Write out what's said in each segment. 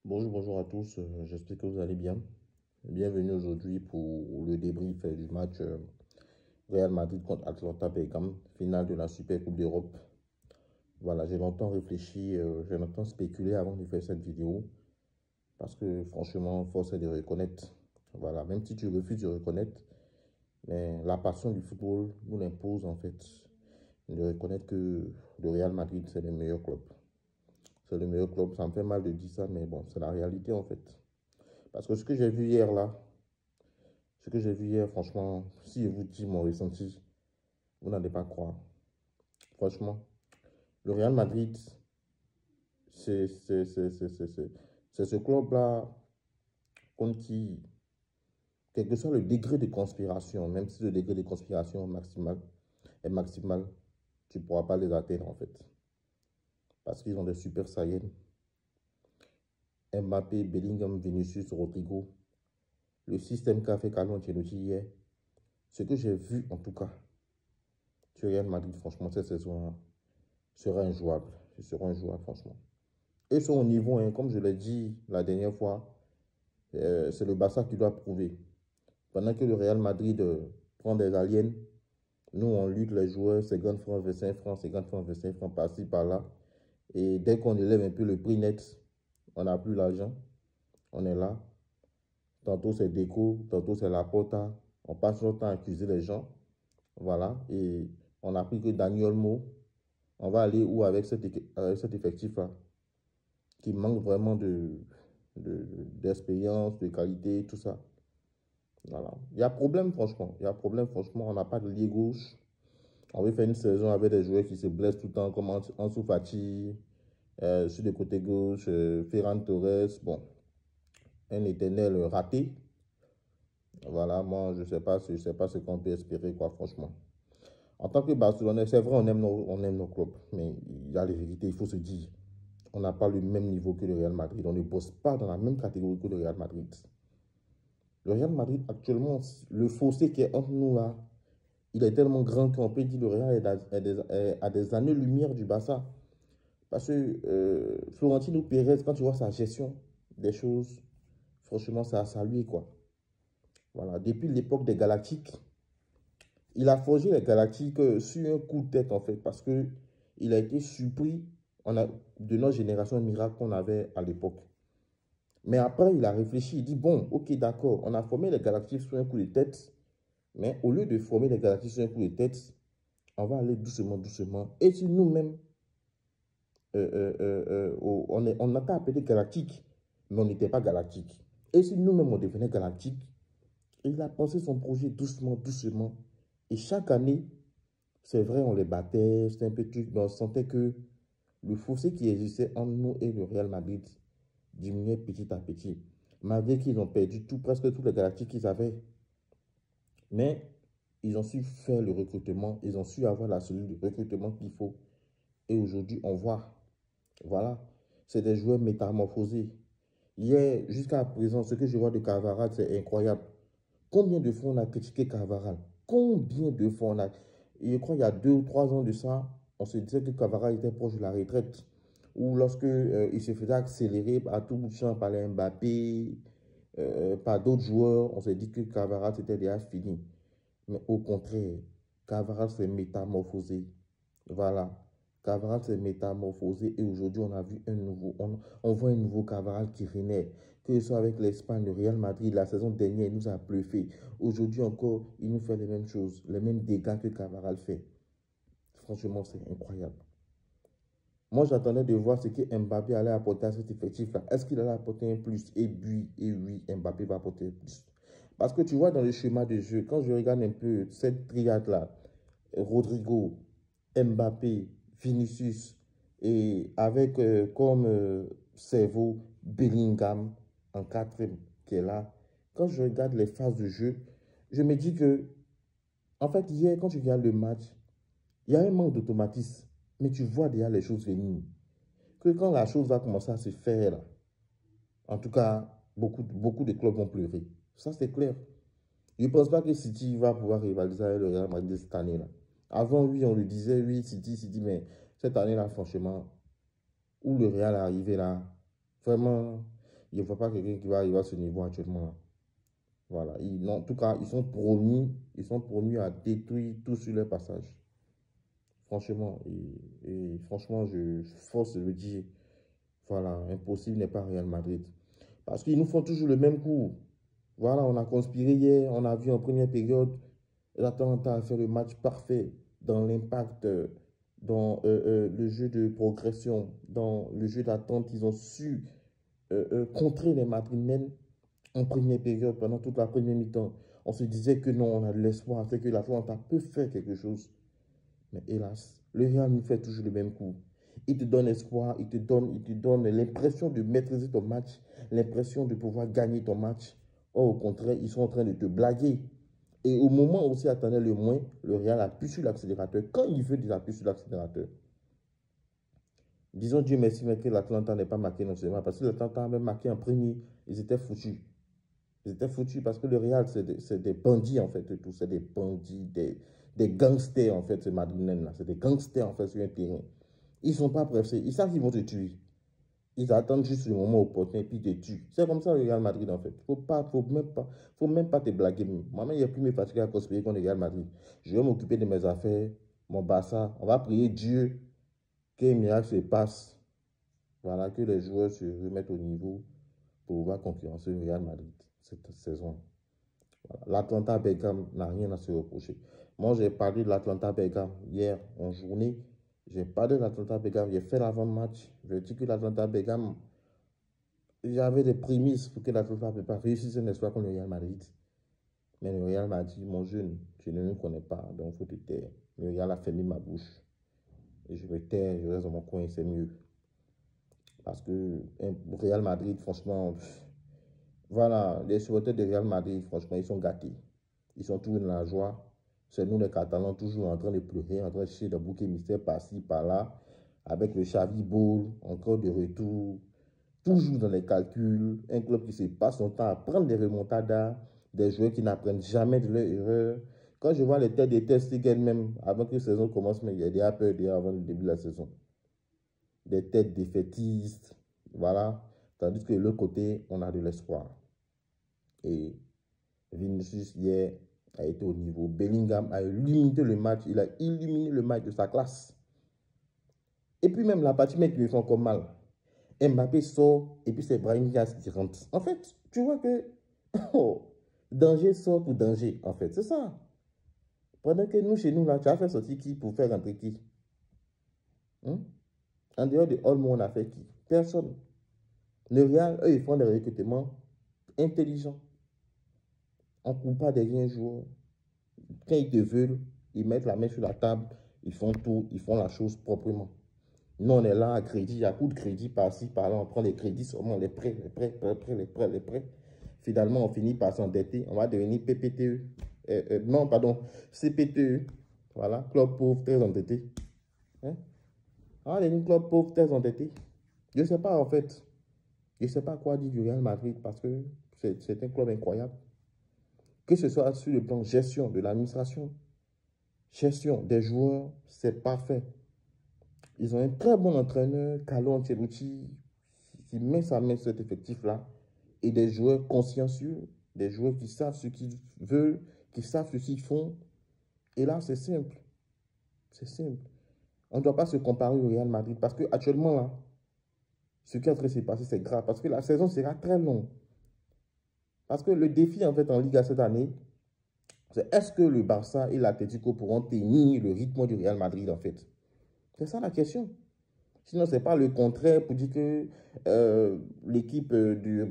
Bonjour à tous, j'espère que vous allez bien. Bienvenue aujourd'hui pour le débrief du match Real Madrid contre Atlanta Bergame, finale de la Super Coupe d'Europe. Voilà, j'ai longtemps réfléchi, j'ai longtemps spéculé avant de faire cette vidéo parce que franchement, force est de reconnaître, voilà, même si tu refuses de reconnaître, mais la passion du football nous l'impose en fait, de reconnaître que le Real Madrid, c'est le meilleur club. C'est le meilleur club, ça me fait mal de dire ça, mais bon, c'est la réalité en fait. Parce que ce que j'ai vu hier là, ce que j'ai vu hier, franchement, si je vous dis mon ressenti, vous n'allez pas croire. Franchement, le Real Madrid, c'est ce club-là contre qui, quel que soit le degré de conspiration, même si le degré de conspiration est maximal, tu ne pourras pas les atteindre en fait. Parce qu'ils ont des super saiyans. Mbappé, Bellingham, Vinicius, Rodrigo. Le système qu'a fait Carlo Ancelotti hier, ce que j'ai vu en tout cas, sur Real Madrid, franchement, cette saison sera injouable. Ce sera injouable, franchement. Et sur au niveau, hein, comme je l'ai dit la dernière fois, c'est le Barça qui doit prouver. Pendant que le Real Madrid prend des aliens, nous, on lutte les joueurs, 50 francs, 25 francs, 50 francs, 25 francs, par-ci, par-là. Et dès qu'on élève un peu le prix net, on n'a plus l'argent. On est là. Tantôt c'est Déco, tantôt c'est Laporta. On passe notre temps à accuser les gens. Voilà. Et on a appris que Daniel Mo, on va aller où avec cet effectif-là, qui manque vraiment d'expérience, de qualité, tout ça. Voilà. Il y a problème, franchement. Il y a problème, franchement. On n'a pas de lié gauche. On veut faire une saison avec des joueurs qui se blessent tout le temps, comme Ansu Fati, sur le côté gauche, Ferran Torres. Bon, un éternel raté. Voilà, moi, je sais pas ce qu'on peut espérer, quoi, franchement. En tant que Barcelonais, c'est vrai, on aime nos clubs, mais il y a les vérités, il faut se dire. On n'a pas le même niveau que le Real Madrid. On ne bosse pas dans la même catégorie que le Real Madrid. Le Real Madrid, actuellement, le fossé qui est entre nous là, il est tellement grand qu'on peut dire que le Real est à des années-lumière du Barça. Parce que Florentino Pérez, quand tu vois sa gestion des choses, franchement, ça a salué quoi. Voilà. Depuis l'époque des Galactiques, il a forgé les Galactiques sur un coup de tête en fait, parce que il a été surpris de notre génération miracle qu'on avait à l'époque. Mais après, il a réfléchi, il dit, bon, ok, d'accord, on a formé les Galactiques sur un coup de tête, mais au lieu de former les Galactiques sur un coup de tête, on va aller doucement, doucement. Et si nous-mêmes, on n'a pas appelé galactique, mais on n'était pas galactique. Et si nous-mêmes, on devenait galactique, il a pensé son projet doucement, doucement. Et chaque année, c'est vrai, on les battait, c'était un peu truc, mais on sentait que le fossé qui existait entre nous et le Real Madrid diminuait petit à petit. Malgré qu'ils ont perdu presque tous les galactiques qu'ils avaient. Mais ils ont su faire le recrutement, ils ont su avoir la cellule de recrutement qu'il faut. Et aujourd'hui, on voit, voilà, c'est des joueurs métamorphosés. Hier, jusqu'à présent, ce que je vois de Carvajal, c'est incroyable. Combien de fois on a critiqué Carvajal? Combien de fois on a... Et je crois qu'il y a 2 ou 3 ans de ça, on se disait que Carvajal était proche de la retraite. Ou lorsque il se faisait accélérer à tout bout de champ par les Mbappé, par d'autres joueurs, on s'est dit que Carvajal c'était déjà fini. Mais au contraire, Carvajal s'est métamorphosé. Voilà. Carvajal s'est métamorphosé et aujourd'hui, on a vu on voit un nouveau Carvajal qui renaît. Que ce soit avec l'Espagne, le Real Madrid, la saison dernière, il nous a bluffé. Aujourd'hui encore, il nous fait les mêmes choses, les mêmes dégâts que Carvajal fait. Franchement, c'est incroyable. Moi, j'attendais de voir ce que Mbappé allait apporter à cet effectif-là. Est-ce qu'il allait apporter un plus? Et oui, Mbappé va apporter un plus. Parce que tu vois, dans le schéma de jeu, quand je regarde un peu cette triade-là, Rodrigo, Mbappé, Vinicius, et avec comme cerveau Bellingham en quatrième qui est là, quand je regarde les phases de jeu, je me dis que, en fait, hier, quand tu regardes le match, il y a un manque d'automatisme, mais tu vois déjà les choses venir. Que quand la chose va commencer à se faire, là, en tout cas, beaucoup de clubs vont pleurer. Ça, c'est clair. Je ne pense pas que City va pouvoir rivaliser avec le Real Madrid cette année-là. Avant, oui, on le disait, oui, City, mais cette année-là, franchement, où le Real est arrivé là, vraiment, Je ne vois pas quelqu'un qui va arriver à ce niveau actuellement. Voilà. En tout cas, ils sont promis à détruire tout sur leur passage. Franchement, et franchement, je force de le dire. Voilà, impossible n'est pas Real Madrid. Parce qu'ils nous font toujours le même coup. Voilà, on a conspiré hier, on a vu en première période, l'Atalanta a fait le match parfait dans l'impact, dans le jeu de progression, dans le jeu d'attente. Ils ont su contrer les Madrilènes en première période, pendant toute la première mi-temps. On se disait que non, on a de l'espoir, c'est que l'Atalanta peut faire quelque chose. Mais hélas, le Real nous fait toujours le même coup. Il te donne espoir, il te donne l'impression de maîtriser ton match, l'impression de pouvoir gagner ton match. Or, au contraire, ils sont en train de te blaguer. Et au moment où s'y attendait le moins, le Real appuie sur l'accélérateur. Quand il veut, il appuie sur l'accélérateur. Disons Dieu merci, mais que l'Atalanta n'est pas marqué non seulement. Parce que l'Atalanta a même marqué en premier. Ils étaient foutus. Ils étaient foutus parce que le Real, c'est des bandits, en fait, tout. C'est des bandits, des gangsters, en fait, ce Madrilène-là. C'est des gangsters, en fait, sur un terrain. Ils ne sont pas pressés. Ils savent qu'ils vont te tuer. Ils attendent juste le moment opportun et puis ils te tuent. C'est comme ça le Real Madrid, en fait. Faut même pas te blaguer. Moi-même, il n'y a plus mes fatigués à conspirer contre le Real Madrid. Je vais m'occuper de mes affaires, mon Barça. On va prier Dieu qu'un miracle se passe. Voilà, que les joueurs se remettent au niveau pour pouvoir concurrencer le Real Madrid cette saison. Voilà. L'Atlanta Bergame n'a rien à se reprocher. Moi, j'ai parlé de l'Atlanta Bergame hier en journée. J'ai parlé de l'Atlanta Bergame. J'ai fait l'avant-match. J'ai dit que l'Atlanta Bergame, j'avais des prémices pour que l'Atlanta Bergame réussisse un espoir contre le Real Madrid. Mais le Real m'a dit, mon jeune, tu ne nous connais pas, donc il faut te taire. Le Real a fermé ma bouche. Et je me tais, je reste dans mon coin, c'est mieux. Parce que le Real Madrid, franchement, voilà, les supporters de Real Madrid, franchement, ils sont gâtés. Ils sont toujours dans la joie. C'est nous, les Catalans, toujours en train de pleurer, en train de chercher des bouquets mystères par-ci, par-là, avec le Xavi Ball, encore de retour, toujours dans les calculs. Un club qui se passe son temps à prendre des remontadas, des joueurs qui n'apprennent jamais de leurs erreurs. Quand je vois les têtes des tests, même avant que la saison commence, mais il y a déjà peur déjà avant le début de la saison. Des têtes défaitistes, voilà. Tandis que de l'autre côté, on a de l'espoir. Et Vinicius, hier, a été au niveau. Bellingham a illuminé le match. Il a illuminé le match de sa classe. Et puis même la partie mec qui me fait encore mal. Mbappé sort et puis c'est Brahim Diaz qui rentre. En fait, tu vois que danger sort pour danger. En fait, c'est ça. Pendant que nous, chez nous, là, tu as fait sortir qui pour faire rentrer qui? En dehors de Olmo, on a fait qui? Personne. Le Real, eux, ils font des recrutements intelligents. On ne coupe pas derrière un joueur. Quand ils te veulent, ils mettent la main sur la table, ils font tout, ils font la chose proprement. Nous, on est là à crédit, à coup de crédit par-ci, par-là, on prend les crédits seulement, les prêts. Finalement, on finit par s'endetter, on va devenir PPTE. Non, pardon, CPTE. Voilà, club pauvre, très endetté. Hein? On va devenir club pauvre, très endetté. Je ne sais pas, en fait. Je ne sais pas quoi dire du Real Madrid parce que c'est un club incroyable. Que ce soit sur le plan gestion de l'administration, gestion des joueurs, c'est parfait. Ils ont un très bon entraîneur, Carlo Ancelotti, qui met sa main sur cet effectif-là. Et des joueurs consciencieux, des joueurs qui savent ce qu'ils veulent, qui savent ce qu'ils font. Et là, c'est simple. C'est simple. On ne doit pas se comparer au Real Madrid parce qu'actuellement, là, ce qui est en train de se passer, c'est grave. Parce que la saison sera très longue. Parce que le défi, en fait, en Liga cette année, c'est est-ce que le Barça et l'Atlético pourront tenir le rythme du Real Madrid, en fait? C'est ça la question. Sinon, ce n'est pas le contraire pour dire que l'équipe du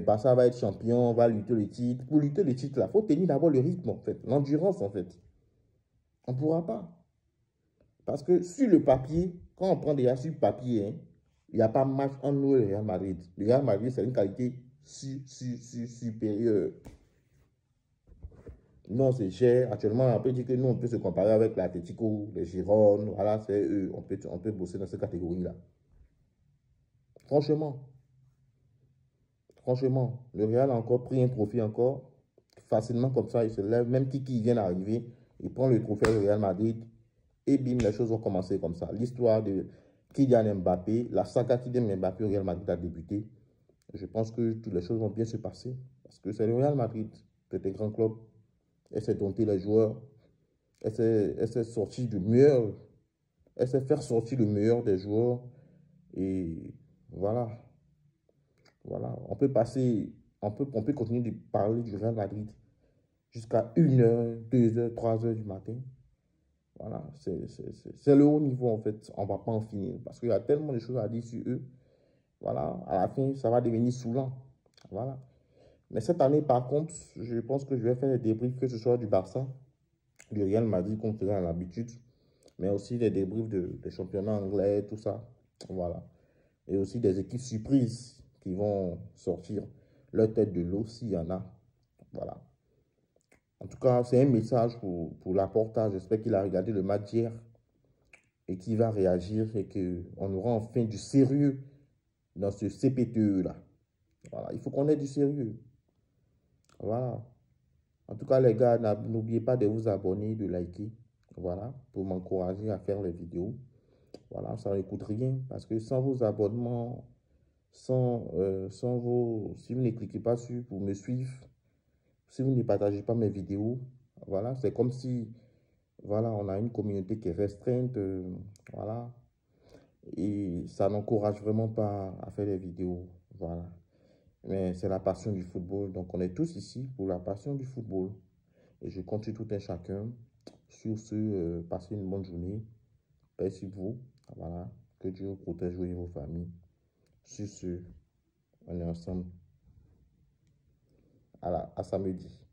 Barça va être champion, va lutter le titre. Pour lutter le titre, il faut tenir d'abord le rythme, en fait, l'endurance, en fait. On ne pourra pas. Parce que sur le papier, quand on prend déjà sur le papier, hein, il n'y a pas match en nous et le Real Madrid. Le Real Madrid, c'est une qualité supérieure. Non, c'est cher. Actuellement, on peut dire que nous, on peut se comparer avec l'Atlético, les Girona. Voilà, c'est eux. On peut bosser dans cette catégorie-là. Franchement, le Real a encore pris un trophée encore. Facilement comme ça, il se lève. Même qui vient d'arriver, il prend le trophée du Real Madrid. Et bim, les choses vont commencer comme ça. L'histoire de Kylian Mbappé, la saga Kylian Mbappé au Real Madrid a débuté. Je pense que toutes les choses vont bien se passer. Parce que c'est le Real Madrid, c'est un grand club. Elle s'est dompté les joueurs. Elle s'est sortie du meilleur. Elle sait faire sortir le meilleur des joueurs. Et voilà. Voilà. On peut continuer de parler du Real Madrid jusqu'à 1 heure, 2 heures, 3 heures du matin. Voilà. C'est le haut niveau, en fait. On ne va pas en finir. Parce qu'il y a tellement de choses à dire sur eux. Voilà. À la fin, ça va devenir saoulant. Voilà. Mais cette année, par contre, je pense que je vais faire des débriefs, que ce soit du Barça, du Real Madrid, comme faisait à l'habitude, mais aussi des débriefs des championnats anglais, tout ça. Voilà. Et aussi des équipes surprises qui vont sortir leur tête de l'eau s'il y en a. Voilà. En tout cas, c'est un message pour Laporta. J'espère qu'il a regardé le match hier et qu'il va réagir et qu'on aura enfin du sérieux dans ce CPTE-là. Voilà. Il faut qu'on ait du sérieux. Voilà. En tout cas, les gars, n'oubliez pas de vous abonner, de liker. Voilà, pour m'encourager à faire les vidéos. Voilà, ça ne coûte rien parce que sans vos abonnements, si vous ne cliquez pas sur pour me suivre, si vous ne partagez pas mes vidéos, voilà, c'est comme si, voilà, on a une communauté qui est restreinte, voilà, et ça n'encourage vraiment pas à faire des vidéos, voilà. Mais c'est la passion du football, donc on est tous ici pour la passion du football. Et je compte sur tout un chacun. Sur ce, passez une bonne journée. Paix sur vous. Voilà. Que Dieu vous protège, vous et vos familles. Sur ce, on est ensemble. À samedi.